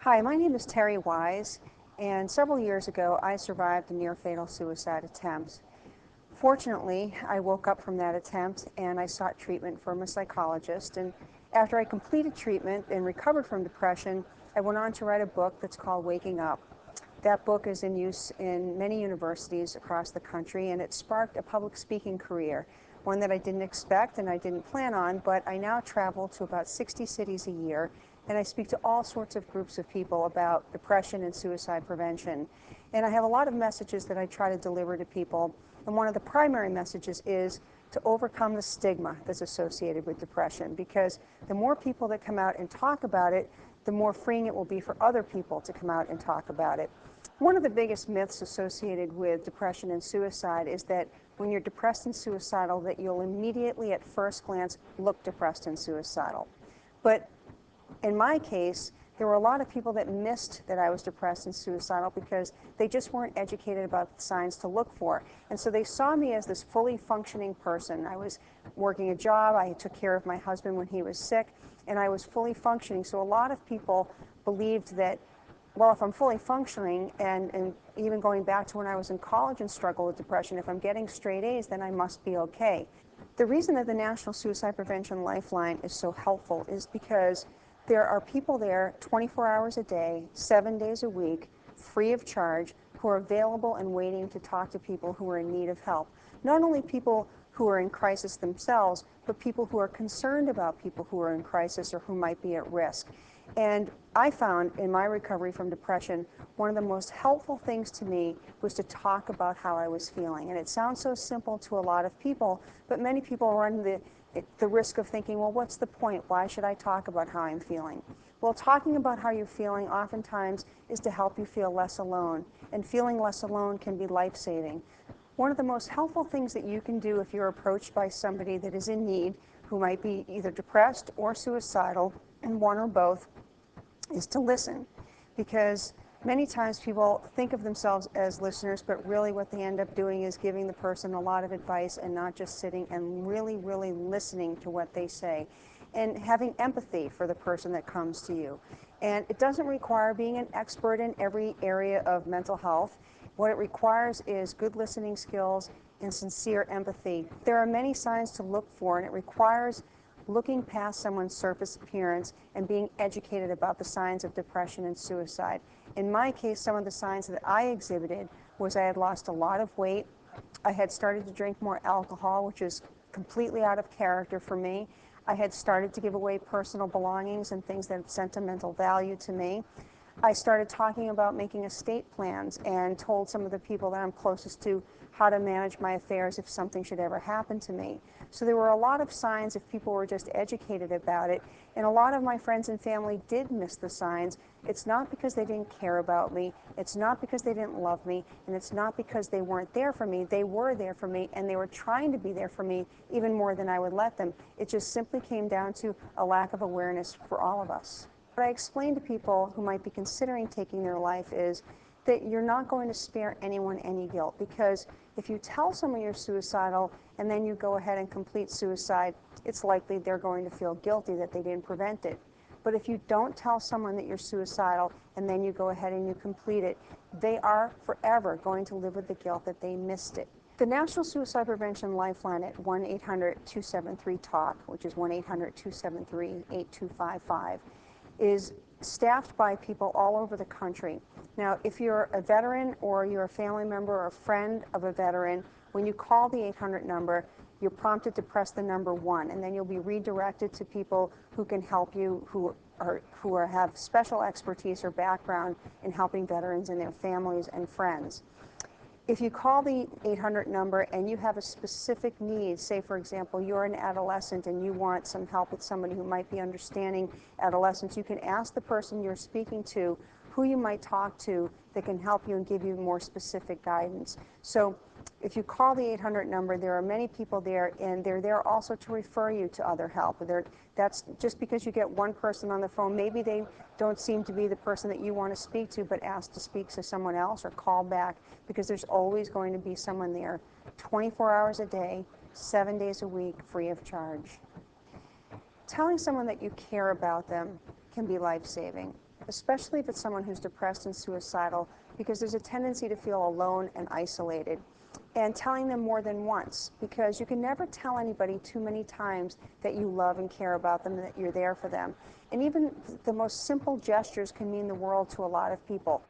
Hi, my name is Terry Wise, and several years ago I survived a near-fatal suicide attempt. Fortunately, I woke up from that attempt and I sought treatment from a psychologist, and after I completed treatment and recovered from depression, I went on to write a book that's called Waking Up. That book is in use in many universities across the country, and it sparked a public speaking career, one that I didn't expect and I didn't plan on, but I now travel to about 60 cities a year, and I speak to all sorts of groups of people about depression and suicide prevention. And I have a lot of messages that I try to deliver to people, and one of the primary messages is to overcome the stigma that's associated with depression, because the more people that come out and talk about it, the more freeing it will be for other people to come out and talk about it. One of the biggest myths associated with depression and suicide is that when you're depressed and suicidal, that you'll immediately at first glance look depressed and suicidal. But in my case, there were a lot of people that missed that I was depressed and suicidal because they just weren't educated about the signs to look for. And so they saw me as this fully functioning person. I was working a job, I took care of my husband when he was sick, and I was fully functioning. So a lot of people believed that, well, if I'm fully functioning and even going back to when I was in college and struggled with depression, if I'm getting straight A's, then I must be okay. The reason that the National Suicide Prevention Lifeline is so helpful is because there are people there 24 hours a day, 7 days a week, free of charge, who are available and waiting to talk to people who are in need of help. Not only people who are in crisis themselves, but people who are concerned about people who are in crisis or who might be at risk. And I found in my recovery from depression, one of the most helpful things to me was to talk about how I was feeling. And it sounds so simple to a lot of people, but many people run the risk of thinking, well, what's the point? Why should I talk about how I'm feeling? Well, talking about how you're feeling oftentimes is to help you feel less alone, and feeling less alone can be life-saving. One of the most helpful things that you can do if you're approached by somebody that is in need, who might be either depressed or suicidal, and one or both, is to listen, because many times people think of themselves as listeners, but really what they end up doing is giving the person a lot of advice and not just sitting and really, really listening to what they say, and having empathy for the person that comes to you. And it doesn't require being an expert in every area of mental health. What it requires is good listening skills and sincere empathy. There are many signs to look for, and it requires looking past someone's surface appearance and being educated about the signs of depression and suicide. In my case, some of the signs that I exhibited was I had lost a lot of weight. I had started to drink more alcohol, which is completely out of character for me. I had started to give away personal belongings and things that have sentimental value to me. I started talking about making estate plans and told some of the people that I'm closest to how to manage my affairs if something should ever happen to me. So there were a lot of signs if people were just educated about it, and a lot of my friends and family did miss the signs. It's not because they didn't care about me, it's not because they didn't love me, and it's not because they weren't there for me. They were there for me, and they were trying to be there for me even more than I would let them. It just simply came down to a lack of awareness for all of us. What I explain to people who might be considering taking their life is that you're not going to spare anyone any guilt, because if you tell someone you're suicidal and then you go ahead and complete suicide, it's likely they're going to feel guilty that they didn't prevent it. But if you don't tell someone that you're suicidal and then you go ahead and you complete it, they are forever going to live with the guilt that they missed it. The National Suicide Prevention Lifeline at 1-800-273-TALK, which is 1-800-273-8255, is staffed by people all over the country. Now, if you're a veteran or you're a family member or a friend of a veteran, when you call the 800 number, you're prompted to press the number 1, and then you'll be redirected to people who can help you, who have special expertise or background in helping veterans and their families and friends. If you call the 800 number and you have a specific need, say for example you're an adolescent and you want some help with somebody who might be understanding adolescence, you can ask the person you're speaking to who you might talk to that can help you and give you more specific guidance. So if you call the 800 number, there are many people there, and they're there also to refer you to other help. That's just because you get one person on the phone, maybe they don't seem to be the person that you want to speak to, but ask to speak to someone else or call back, because there's always going to be someone there 24 hours a day, 7 days a week, free of charge. Telling someone that you care about them can be life-saving. especially if it's someone who's depressed and suicidal, because there's a tendency to feel alone and isolated. And telling them more than once, because you can never tell anybody too many times that you love and care about them and that you're there for them. And even the most simple gestures can mean the world to a lot of people.